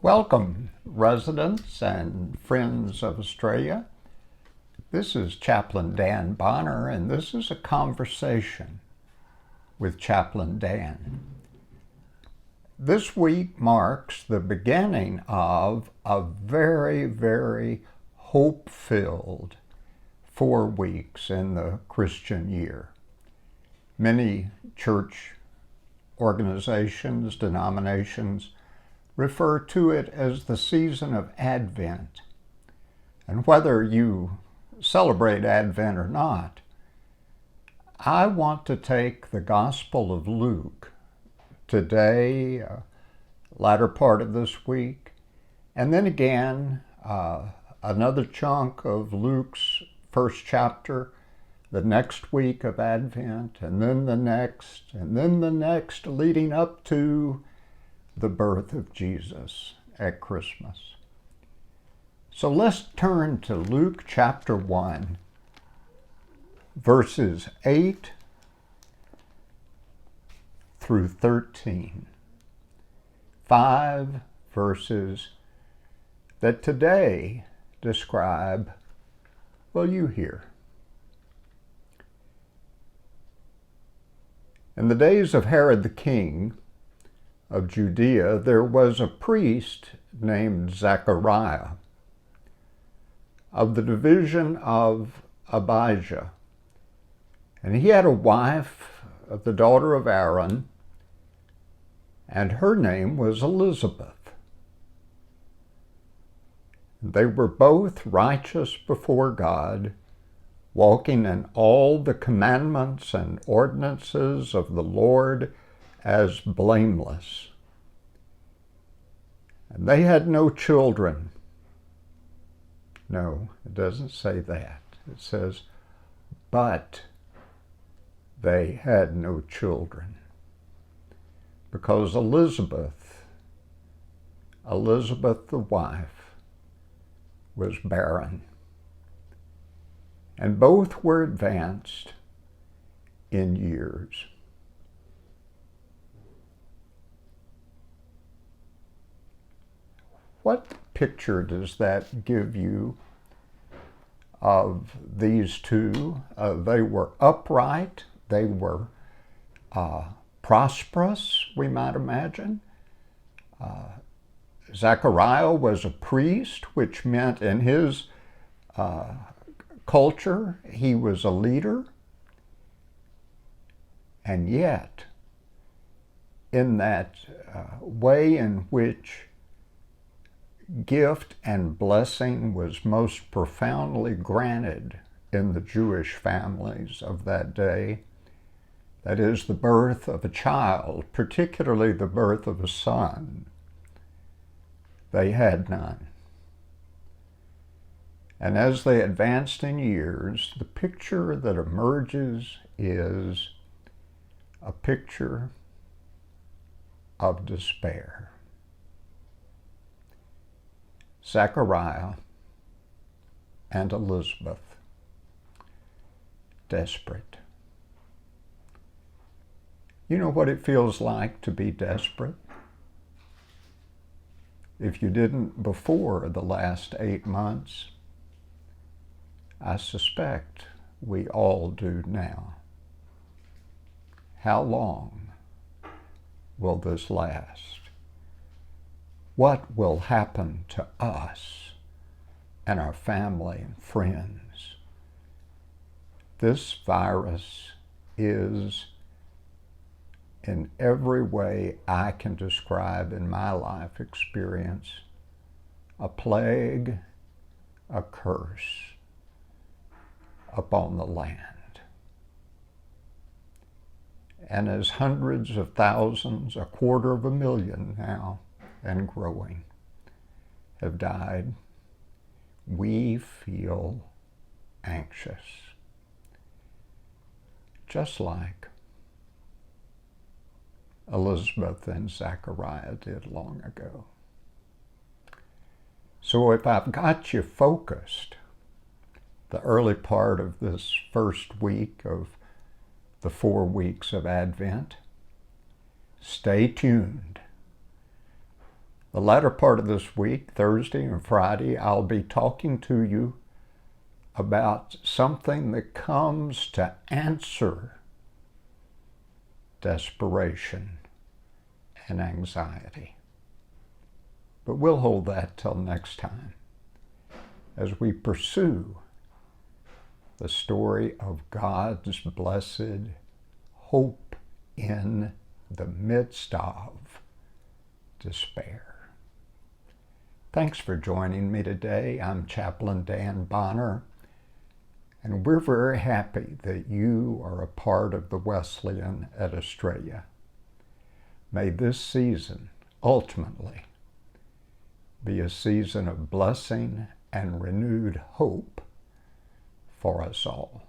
Welcome, residents and friends of Australia. This is Chaplain Dan Bonner, and this is a conversation with Chaplain Dan. This week marks the beginning of a very, very hope-filled 4 weeks in the Christian year. Many church organizations, denominations, refer to it as the season of Advent. And whether you celebrate Advent or not, I want to take the Gospel of Luke today, latter part of this week, and then again another chunk of Luke's first chapter, the next week of Advent, and then the next, and then the next, leading up to the birth of Jesus at Christmas. So let's turn to Luke chapter 1, verses 8 through 13. 5 verses that today describe, well, you hear. In the days of Herod the king of Judea, there was a priest named Zechariah of the division of Abijah. And he had a wife of the daughter of Aaron, and her name was Elizabeth. They were both righteous before God, walking in all the commandments and ordinances of the Lord as blameless. And they had no children. No, it doesn't say that. It says, but they had no children. Because Elizabeth the wife, was barren. And both were advanced in years. What picture does that give you of these two? They were upright, they were prosperous, we might imagine. Zechariah was a priest, which meant in his culture he was a leader. And yet, in that way in which gift and blessing was most profoundly granted in the Jewish families of that day, that is, the birth of a child, particularly the birth of a son, they had none. And as they advanced in years, the picture that emerges is a picture of despair. Zechariah and Elizabeth, desperate. You know what it feels like to be desperate? If you didn't before the last 8 months, I suspect we all do now. How long will this last? What will happen to us and our family and friends? This virus is, in every way I can describe in my life experience, a plague, a curse upon the land. And as hundreds of thousands, 250,000 now, and growing, have died, we feel anxious. Just like Elizabeth and Zechariah did long ago. So if I've got you focused, the early part of this first week of the 4 weeks of Advent, stay tuned. The latter part of this week, Thursday and Friday, I'll be talking to you about something that comes to answer desperation and anxiety. But we'll hold that till next time as we pursue the story of God's blessed hope in the midst of despair. Thanks for joining me today. I'm Chaplain Dan Bonner, and we're very happy that you are a part of the Wesleyan at Australia. May this season ultimately be a season of blessing and renewed hope for us all.